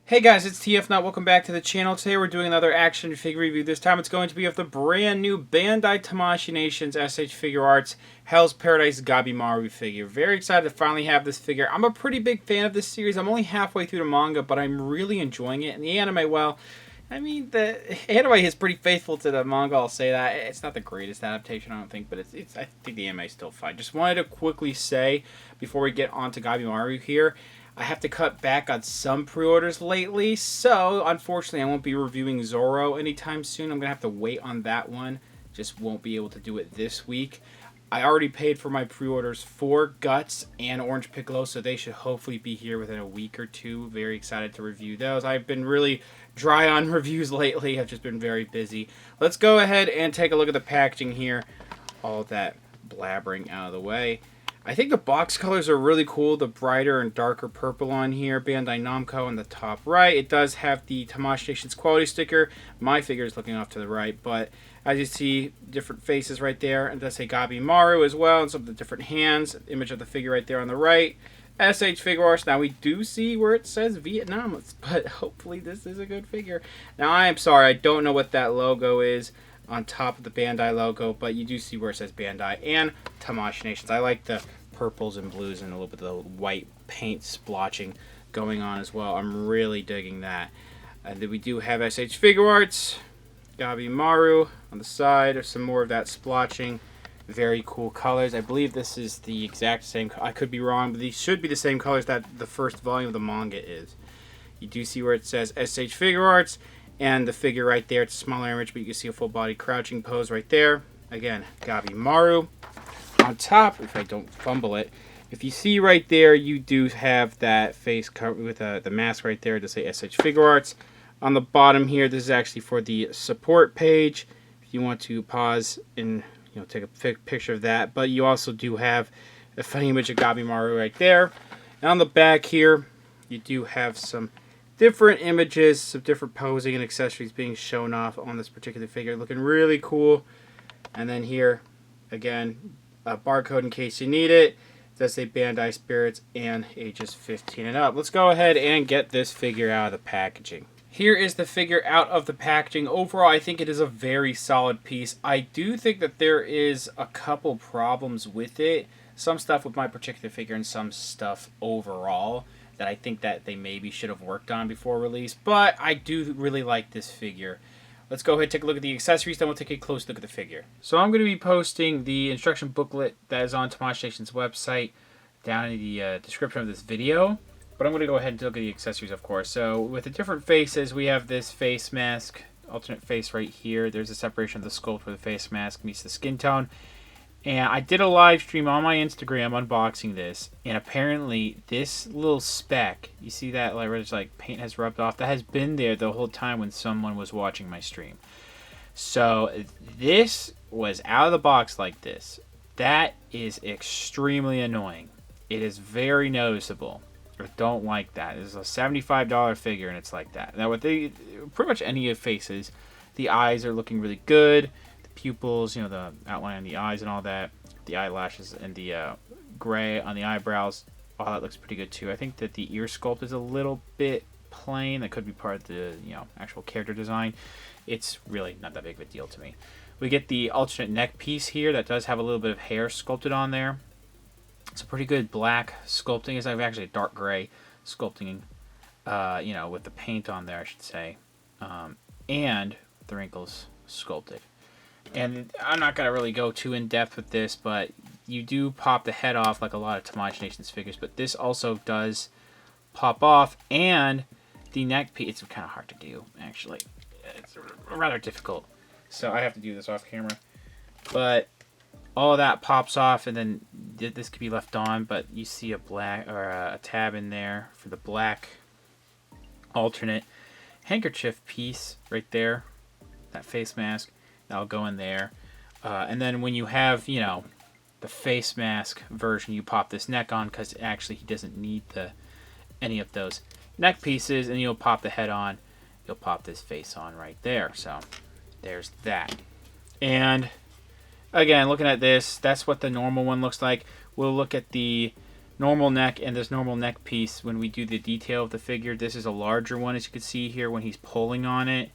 Hey guys, it's TF Nut. Welcome back to the channel. Today we're doing another action figure review. This time it's going to be of the brand new Bandai Tamashii Nations SH Figuarts Hell's Paradise Gabimaru figure. Very excited to finally have this figure. I'm a pretty big fan of this series. I'm only halfway through the manga, but I'm really enjoying it. And the anime, well, I mean, the anime is pretty faithful to the manga, I'll say that. It's not the greatest adaptation, I don't think, but I think the anime is still fine. Just wanted to quickly say, before we get on to Gabimaru here, I have to cut back on some pre-orders lately, so unfortunately I won't be reviewing Zoro anytime soon. I'm going to have to wait on that one. Just won't be able to do it this week. I already paid for my pre-orders for Guts and Orange Piccolo, so they should hopefully be here within a week or two. Very excited to review those. I've been really dry on reviews lately. I've just been very busy. Let's go ahead and take a look at the packaging here. All that blabbering out of the way. I think the box colors are really cool. The brighter and darker purple on here. Bandai Namco on the top right. It does have the Tamashii Nations quality sticker. My figure is looking off to the right, but as you see, different faces right there. And it does say Gabimaru as well, and some of the different hands. Image of the figure right there on the right. SH Figuarts. Now we do see where it says Vietnam, but hopefully this is a good figure. Now I am sorry, I don't know what that logo is on top of the Bandai logo, but you do see where it says Bandai and Tamashii Nations. I like the purples and blues and a little bit of the white paint splotching going on as well. I'm really digging that. And then we do have SH Figuarts, Gabimaru on the side. There's some more of that splotching. Very cool colors. I believe this is the exact same. I could be wrong, but these should be the same colors that the first volume of the manga is. You do see where it says SH Figuarts and the figure right there. It's a smaller image, but you can see a full body crouching pose right there. Again, Gabimaru. On top, if I don't fumble it, if you see right there, you do have that face covered with the mask right there to say SH Figuarts. On the bottom here, this is actually for the support page. If you want to pause and take a picture of that, but you also do have a funny image of Gabimaru right there. And on the back here, you do have some different images, some different posing and accessories being shown off on this particular figure, looking really cool. And then here, again, a barcode in case you need it. It does say Bandai Spirits and ages 15 and up. Let's go ahead and get this figure out of the packaging. Here is the figure out of the packaging. Overall, I think it is a very solid piece. I do think that there is a couple problems with it. Some stuff with my particular figure and some stuff overall that I think that they maybe should have worked on before release. But I do really like this figure. Let's go ahead and take a look at the accessories, then we'll take a close look at the figure. So I'm going to be posting the instruction booklet that is on Tamashii Nations' website down in the description of this video. But I'm going to go ahead and look at the accessories, of course. So with the different faces, we have this face mask, alternate face right here. There's a separation of the sculpt where the face mask meets the skin tone. And I did a live stream on my Instagram unboxing this, and apparently this little speck, you see that where it's like paint has rubbed off, that has been there the whole time when someone was watching my stream. So this was out of the box like this. That is extremely annoying. It is very noticeable. I don't like that. It's a $75 figure and it's like that. Now with pretty much any of faces, the eyes are looking really good. Pupils, the outline on the eyes and all that, the eyelashes and the gray on the eyebrows, all that looks pretty good too. I think that the ear sculpt is a little bit plain. That could be part of the actual character design. It's really not that big of a deal to me. We get the alternate neck piece here that does have a little bit of hair sculpted on there. It's a pretty good black sculpting. It's actually a dark gray sculpting, with the paint on there, I should say, and the wrinkles sculpted. And I'm not going to really go too in-depth with this, but you do pop the head off like a lot of Tamashii Nations figures, but this also does pop off, and the neck piece, it's kind of hard to do, actually. It's rather difficult, so I have to do this off camera. But all of that pops off, and then this could be left on, but you see a black or a tab in there for the black alternate handkerchief piece right there, that face mask. That'll go in there. And then when you have, the face mask version, you pop this neck on because actually he doesn't need any of those neck pieces, and you'll pop the head on. You'll pop this face on right there. So there's that. And again, looking at this, that's what the normal one looks like. We'll look at the normal neck and this normal neck piece. When we do the detail of the figure, this is a larger one, as you can see here when he's pulling on it.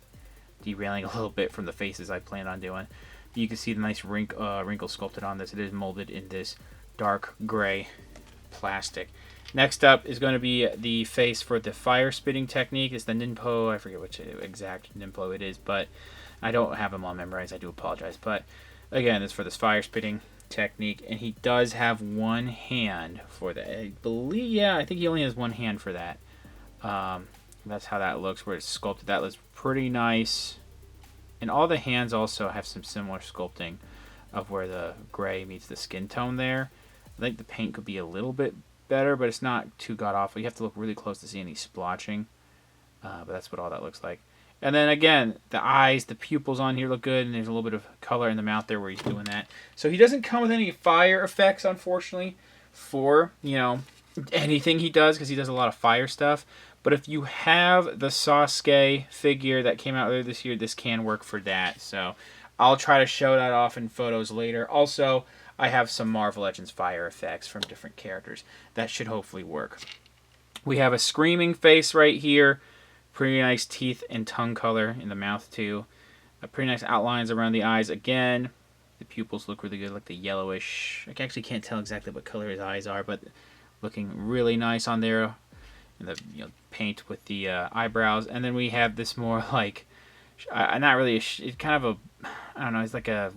Derailing a little bit from the faces I planned on doing. You can see the nice wrinkle sculpted on this. It is molded in this dark gray plastic. Next up is going to be the face for the fire spitting technique. It's the Ninpo. I forget which exact Ninpo it is, but I don't have them all memorized. I do apologize. But again, it's for this fire spitting technique, and he does have one hand for that. I believe, yeah, I think he only has one hand for that. That's how that looks, where it's sculpted. That looks pretty nice. And all the hands also have some similar sculpting of where the gray meets the skin tone there. I think the paint could be a little bit better, but it's not too god-awful. You have to look really close to see any splotching. But that's what all that looks like. And then again, the eyes, the pupils on here look good, and there's a little bit of color in the mouth there where he's doing that. So he doesn't come with any fire effects, unfortunately, for, you know, anything he does, because he does a lot of fire stuff. But if you have the Sasuke figure that came out earlier this year, this can work for that. So I'll try to show that off in photos later. Also, I have some Marvel Legends fire effects from different characters. That should hopefully work. We have a screaming face right here. Pretty nice teeth and tongue color in the mouth too. Pretty nice outlines around the eyes again. The pupils look really good, like the yellowish. I actually can't tell exactly what color his eyes are, but looking really nice on there. And the paint with the eyebrows. And then we have this more like, not really, it's kind of a, I don't know, it's like a,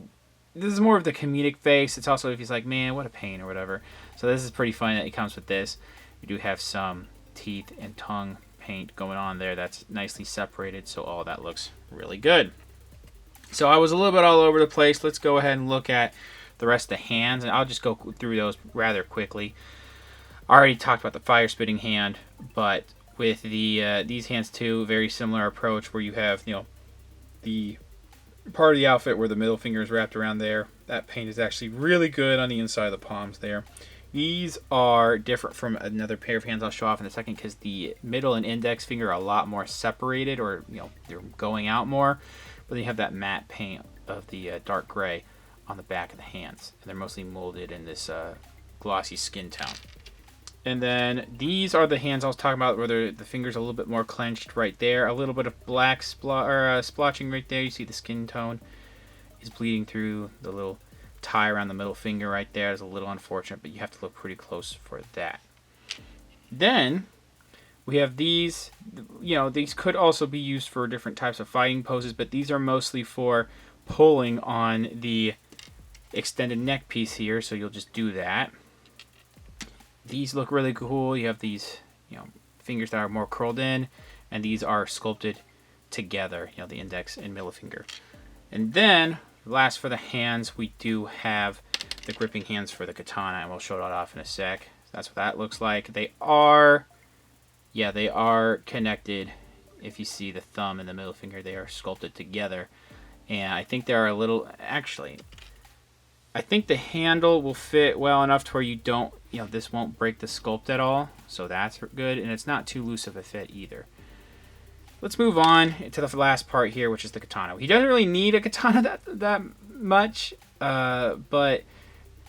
this is more of the comedic face. It's also if he's like, man, what a pain or whatever. So this is pretty funny that it comes with this. We do have some teeth and tongue paint going on there that's nicely separated, so all that looks really good. So I was a little bit all over the place. Let's go ahead and look at the rest of the hands, and I'll just go through those rather quickly. I already talked about the fire spitting hand, but with the these hands too, very similar approach where you have, you know, the part of the outfit where the middle finger is wrapped around there. That paint is actually really good on the inside of the palms there. These are different from another pair of hands I'll show off in a second, because the middle and index finger are a lot more separated, or, you know, they're going out more. But then you have that matte paint of the dark gray on the back of the hands, and they're mostly molded in this glossy skin tone. And then these are the hands I was talking about, where the fingers are a little bit more clenched right there. A little bit of black splotching right there. You see the skin tone is bleeding through the little tie around the middle finger right there. It's a little unfortunate, but you have to look pretty close for that. Then we have these. You know, these could also be used for different types of fighting poses, but these are mostly for pulling on the extended neck piece here, so you'll just do that. These look really cool. You have these, you know, fingers that are more curled in, and these are sculpted together, you know, the index and middle finger. And then, last for the hands, we do have the gripping hands for the katana, and we'll show that off in a sec. That's what that looks like. They are, yeah, they are connected. If you see the thumb and the middle finger, they are sculpted together. And I think they are a little, actually, I think the handle will fit well enough to where you don't, you know, this won't break the sculpt at all. So that's good, and it's not too loose of a fit either. Let's move on to the last part here, which is the katana. He doesn't really need a katana that much, but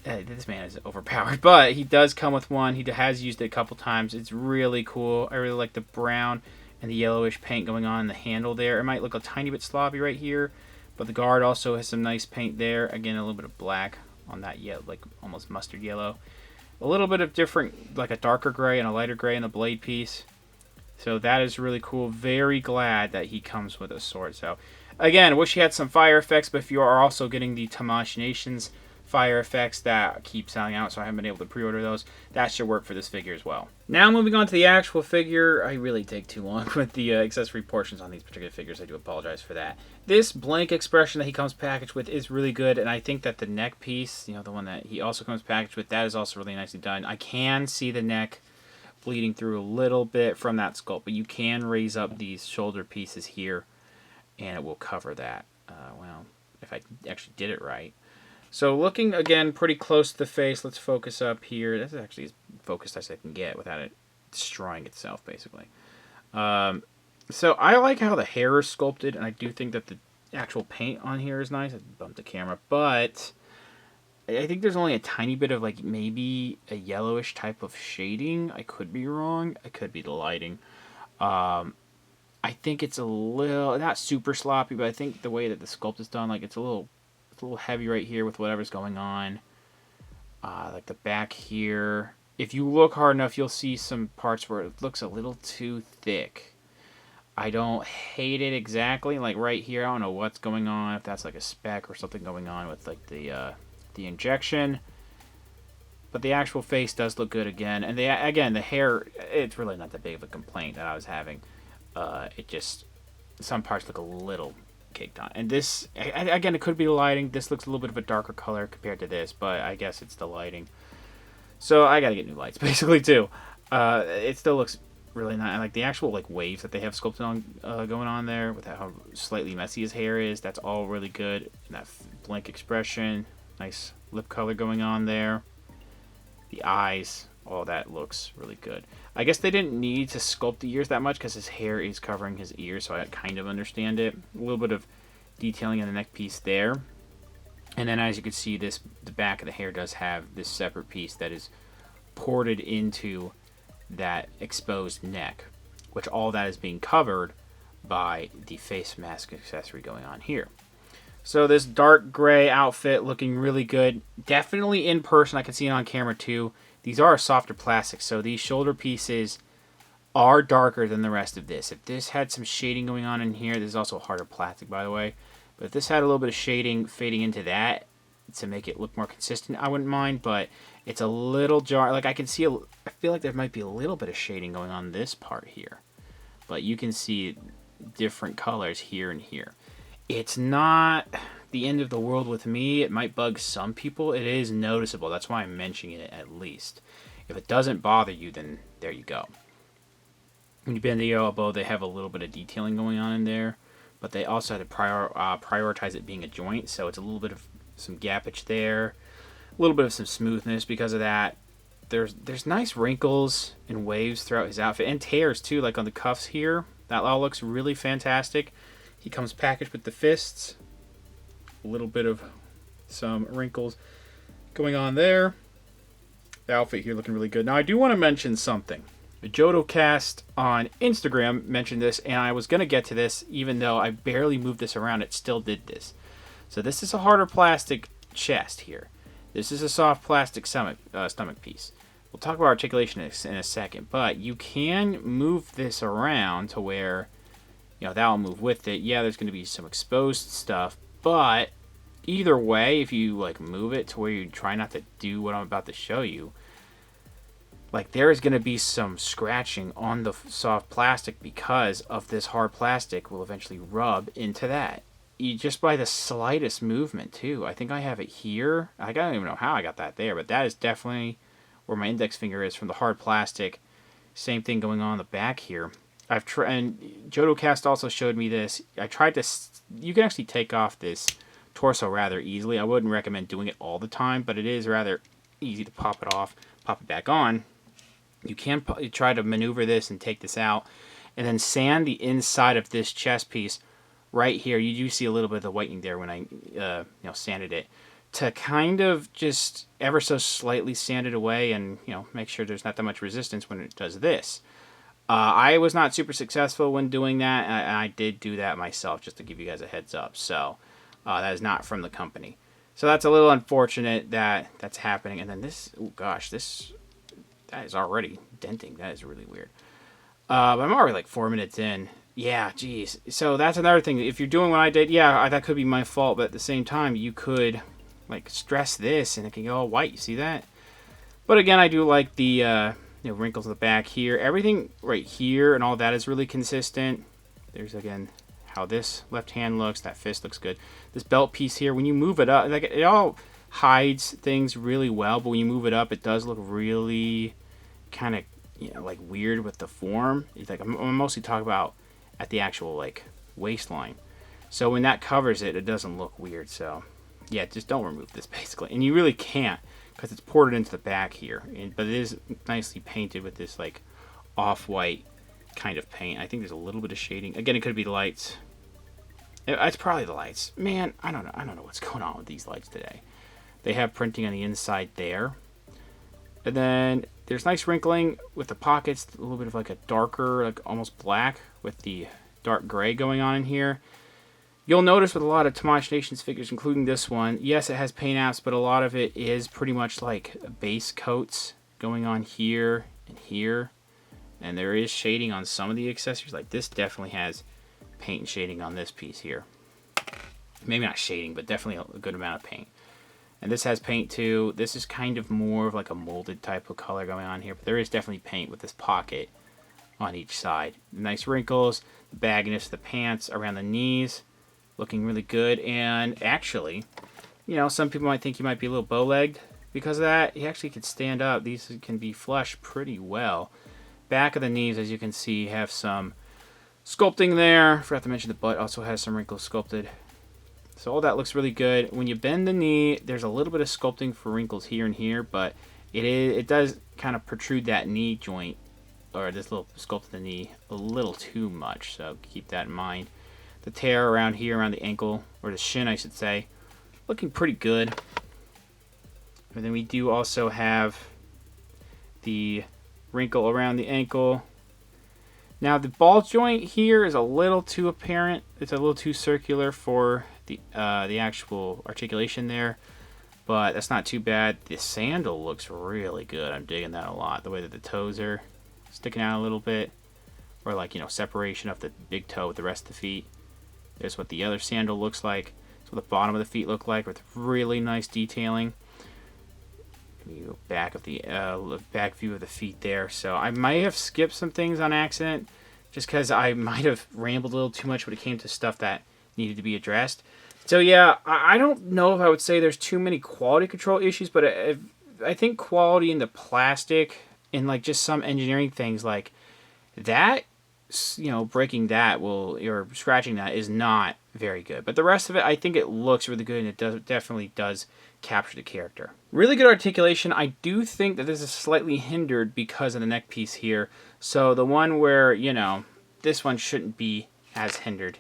this man is overpowered. But he does come with one. He has used it a couple times. It's really cool. I really like the brown and the yellowish paint going on in the handle there. It might look a tiny bit sloppy right here, but the guard also has some nice paint there. Again, a little bit of black on that yellow, like almost mustard yellow. A little bit of different, like a darker gray and a lighter gray in the blade piece. So that is really cool. Very glad that he comes with a sword. So again, wish he had some fire effects, but if you are also getting the Tamashii Nations fire effects that keep selling out, so I haven't been able to pre-order those, that should work for this figure as well. Now moving on to the actual figure. I really take too long with the accessory portions on these particular figures. I do apologize for that. This blank expression that he comes packaged with is really good, and I think that the neck piece, you know, the one that he also comes packaged with, that is also really nicely done. I can see the neck bleeding through a little bit from that sculpt, but you can raise up these shoulder pieces here, and it will cover that. Well, if I actually did it right. So looking, again, pretty close to the face, let's focus up here. That's actually as focused as I can get without it destroying itself, basically. So I like how the hair is sculpted, and I do think that the actual paint on here is nice. I bumped the camera, but I think there's only a tiny bit of like maybe a yellowish type of shading. I could be wrong. It could be the lighting. I think it's a little, not super sloppy, but I think the way that the sculpt is done, like it's a little heavy right here with whatever's going on. Like the back here. If you look hard enough, you'll see some parts where it looks a little too thick. I don't hate it exactly. Like right here, I don't know what's going on. If that's like a speck or something going on with like the injection. But the actual face does look good again. And again, the hair, it's really not that big of a complaint that I was having. It just, some parts look a little caked on. And this, again, it could be the lighting. This looks a little bit of a darker color compared to this, but I guess it's the lighting. So I gotta get new lights, basically, too. It still looks really nice. Like the actual like waves that they have sculpted on going on there, with how slightly messy his hair is, that's all really good. And that blank expression, nice lip color going on there. The eyes, all that looks really good. I guess they didn't need to sculpt the ears that much because his hair is covering his ears, so I kind of understand it. A little bit of detailing in the neck piece there. And then as you can see, the back of the hair does have this separate piece that is ported into that exposed neck, which all that is being covered by the face mask accessory going on here. So this dark gray outfit looking really good. Definitely in person, I can see it on camera too. These are a softer plastic, so these shoulder pieces are darker than the rest of this. If this had some shading going on in here, this is also harder plastic, by the way. But if this had a little bit of shading fading into that to make it look more consistent, I wouldn't mind. But it's a little jar. Like I can see, I feel like there might be a little bit of shading going on this part here. But you can see different colors here and here. It's not the end of the world with me. It might bug some people. It is noticeable. That's why I'm mentioning it at least. If it doesn't bother you, then there you go. When you bend the elbow, they have a little bit of detailing going on in there. But they also had to prioritize it being a joint. So it's a little bit of some gappage there. A little bit of some smoothness because of that. There's nice wrinkles and waves throughout his outfit. And tears too, like on the cuffs here. That all looks really fantastic. He comes packaged with the fists. A little bit of some wrinkles going on there. The outfit here looking really good. Now I do want to mention something. JodoCast on Instagram mentioned this, and I was going to get to this even though I barely moved this around. It still did this. So this is a harder plastic chest here. This is a soft plastic stomach piece. We'll talk about articulation in a second, but you can move this around to where, you know, that'll move with it. Yeah, there's going to be some exposed stuff, but either way, if you like move it to where you try not to do what I'm about to show you, like there is going to be some scratching on the soft plastic because of this hard plastic will eventually rub into that. Just by the slightest movement too. I think I have it here. I don't even know how I got that there, but that is definitely where my index finger is from the hard plastic. Same thing going on the back here. I've tried, and JodoCast also showed me this. I tried to. You can actually take off this torso rather easily. I wouldn't recommend doing it all the time, but it is rather easy to pop it off, pop it back on. You can try to maneuver this and take this out, and then sand the inside of this chest piece right here. You do see a little bit of the whitening there when I sanded it, to kind of just ever so slightly sand it away and make sure there's not that much resistance when it does this. I was not super successful when doing that, and I did do that myself just to give you guys a heads up. So that is not from the company. So that's a little unfortunate that that's happening. And then this, oh gosh, that is already denting. That is really weird. But I'm already like 4 minutes in. Yeah, geez. So that's another thing. If you're doing what I did, yeah, that could be my fault. But at the same time, you could like stress this and it can go all white. You see that? But again, I do like the wrinkles in the back here. Everything right here and all that is really consistent. There's again how this left hand looks. That fist looks good. This belt piece here, when you move it up, like it all hides things really well. But when you move it up, it does look really kind of like weird with the form. It's like I'm mostly talking about at the actual like waistline. So when that covers it, it doesn't look weird. So yeah, just don't remove this basically. And you really can't because it's ported into the back here. But it is nicely painted with this like off-white kind of paint. I think there's a little bit of shading. Again, it could be the lights. It's probably the lights. Man, I don't know what's going on with these lights today. They have printing on the inside there. And then there's nice wrinkling with the pockets, a little bit of like a darker, like almost black with the dark gray going on in here. You'll notice with a lot of Tamashii Nations figures, including this one, yes, it has paint apps, but a lot of it is pretty much like base coats going on here and here. And there is shading on some of the accessories. Like this definitely has paint and shading on this piece here. Maybe not shading, but definitely a good amount of paint. And this has paint too. This is kind of more of like a molded type of color going on here, but there is definitely paint with this pocket on each side. Nice wrinkles, the bagginess of the pants around the knees, looking really good. And actually, you know, some people might think you might be a little bow-legged because of that. You actually can stand up. These can be flush pretty well. Back of the knees, as you can see, have some sculpting there. Forgot to mention the butt also has some wrinkles sculpted. So all that looks really good. When you bend the knee, there's a little bit of sculpting for wrinkles here and here, but it does kind of protrude that knee joint, or this little sculpt of the knee, a little too much. So keep that in mind. The tear around here, around the ankle, or the shin, I should say, looking pretty good. And then we do also have the wrinkle around the ankle. Now the ball joint here is a little too apparent. It's a little too circular for the actual articulation there, but that's not too bad. The sandal looks really good. I'm digging that a lot. The way that the toes are sticking out a little bit, or like, you know, separation of the big toe with the rest of the feet. There's what the other sandal looks like. That's what the bottom of the feet look like, with really nice detailing. You go back of the back view of the feet there. So I might have skipped some things on accident, just because I might have rambled a little too much when it came to stuff that needed to be addressed. So yeah, I don't know if I would say there's too many quality control issues, but I think quality in the plastic and like just some engineering things like that, you know, breaking that or scratching that is not very good. But the rest of it, I think it looks really good, and it definitely does capture the character. Really good articulation. I do think that this is slightly hindered because of the neck piece here. So the one where, you know, this one shouldn't be as hindered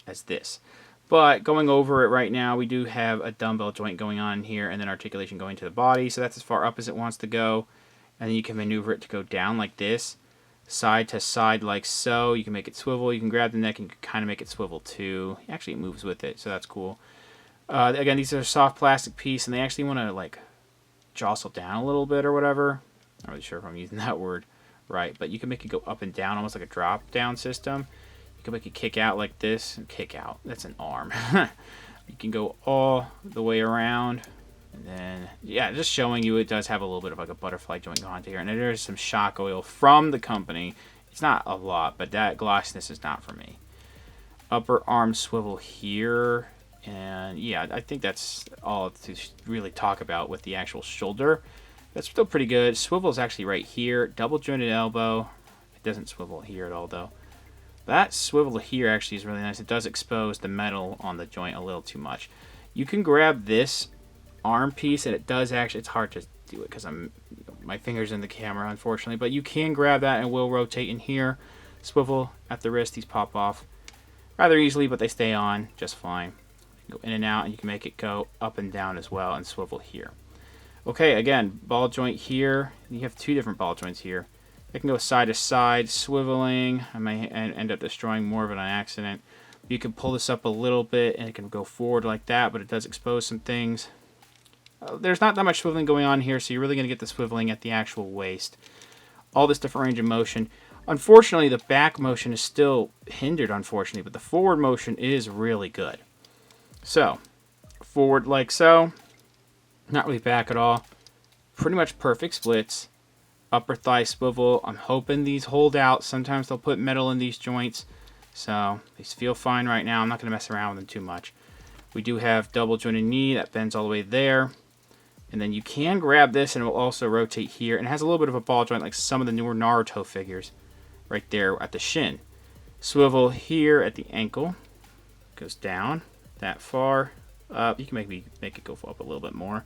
as this. But going over it right now, we do have a dumbbell joint going on here, and then articulation going to the body. So that's as far up as it wants to go. And then you can maneuver it to go down like this, side to side like so. You can make it swivel. You can grab the neck and kind of make it swivel too. Actually, it moves with it, so that's cool. Again, these are a soft plastic piece, and they actually want to like jostle down a little bit or whatever. Not really sure if I'm using that word right, but you can make it go up and down, almost like a drop down system. You can make it kick out like this. Kick out, that's an arm. You can go all the way around, and then yeah, just showing you it does have a little bit of like a butterfly joint going on here, and there's some shock oil from the company. It's not a lot, but that glossiness is not for me. Upper arm swivel here. And yeah, I think that's all to really talk about with the actual shoulder. That's still pretty good. Swivel is actually right here. Double jointed elbow. It doesn't swivel here at all though. That swivel here actually is really nice. It does expose the metal on the joint a little too much. You can grab this arm piece, and it does actually, it's hard to do it because my finger's in the camera unfortunately, but you can grab that and it will rotate in here. Swivel at the wrist, these pop off rather easily, but they stay on just fine. Go in and out, and you can make it go up and down as well, and swivel here. Okay, again, ball joint here. You have two different ball joints here. They can go side to side, swiveling. I may end up destroying more of it on accident. You can pull this up a little bit, and it can go forward like that, but it does expose some things. There's not that much swiveling going on here, so you're really going to get the swiveling at the actual waist. All this different range of motion. Unfortunately, the back motion is still hindered, unfortunately, but the forward motion is really good. So, forward like so, not really back at all. Pretty much perfect splits. Upper thigh swivel. I'm hoping these hold out. Sometimes they'll put metal in these joints. So, these feel fine right now. I'm not going to mess around with them too much. We do have double jointed knee. That bends all the way there. And then you can grab this and it will also rotate here. And it has a little bit of a ball joint like some of the newer Naruto figures. Right there at the shin. Swivel here at the ankle. Goes down that far up. You can make it go up a little bit more.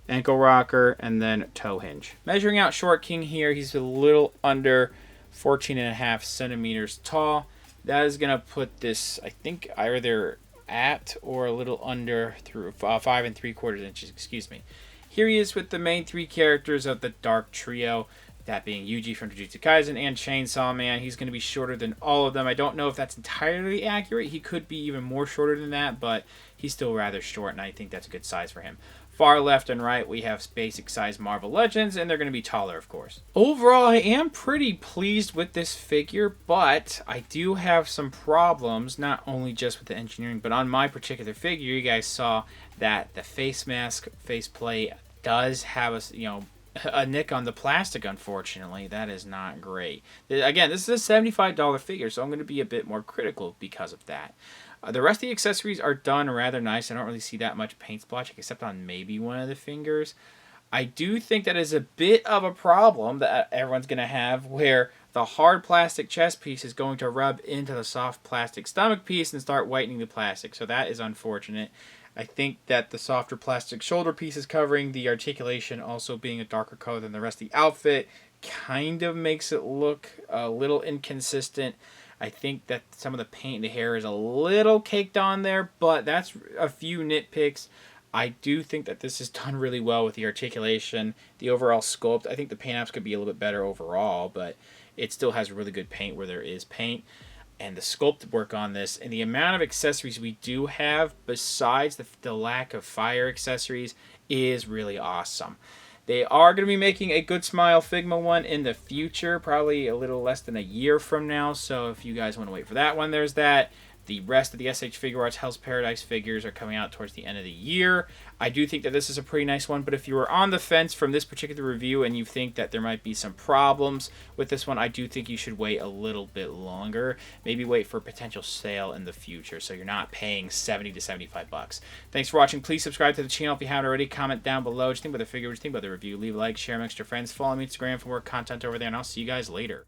Ankle rocker, and then toe hinge. Measuring out Short King here, he's a little under 14.5 centimeters tall. That is going to put this, I think, either at or a little under through 5 3/4 inches. Excuse me. Here he is with the main 3 characters of the Dark Trio, that being Yuji from Jujutsu Kaisen and Chainsaw Man. He's going to be shorter than all of them. I don't know if that's entirely accurate. He could be even more shorter than that, but he's still rather short, and I think that's a good size for him. Far left and right, we have basic size Marvel Legends, and they're going to be taller, of course. Overall, I am pretty pleased with this figure, but I do have some problems, not only just with the engineering, but on my particular figure. You guys saw that the face mask, faceplate does have a nick on the plastic, unfortunately. That is not great. Again, this is a $75 figure, so I'm going to be a bit more critical because of that. The rest of the accessories are done rather nice. I don't really see that much paint splotch, except on maybe one of the fingers. I do think that is a bit of a problem that everyone's going to have, where the hard plastic chest piece is going to rub into the soft plastic stomach piece and start whitening the plastic. So that is unfortunate. I think that the softer plastic shoulder pieces covering the articulation, also being a darker color than the rest of the outfit, kind of makes it look a little inconsistent. I think that some of the paint and the hair is a little caked on there, but that's a few nitpicks. I do think that this is done really well with the articulation, the overall sculpt. I think the paint apps could be a little bit better overall, but it still has really good paint where there is paint. And the sculpt work on this, and the amount of accessories we do have, besides the lack of fire accessories, is really awesome. They are going to be making a Good Smile Figma one in the future, probably a little less than a year from now. So if you guys want to wait for that one, there's that. The rest of the SH Figuarts Hell's Paradise figures are coming out towards the end of the year. I do think that this is a pretty nice one, but if you were on the fence from this particular review and you think that there might be some problems with this one, I do think you should wait a little bit longer. Maybe wait for a potential sale in the future so you're not paying $70 to $75. Thanks for watching. Please subscribe to the channel if you haven't already. Comment down below what you think about the figure, what you think about the review. Leave a like, share amongst your friends. Follow me on Instagram for more content over there, and I'll see you guys later.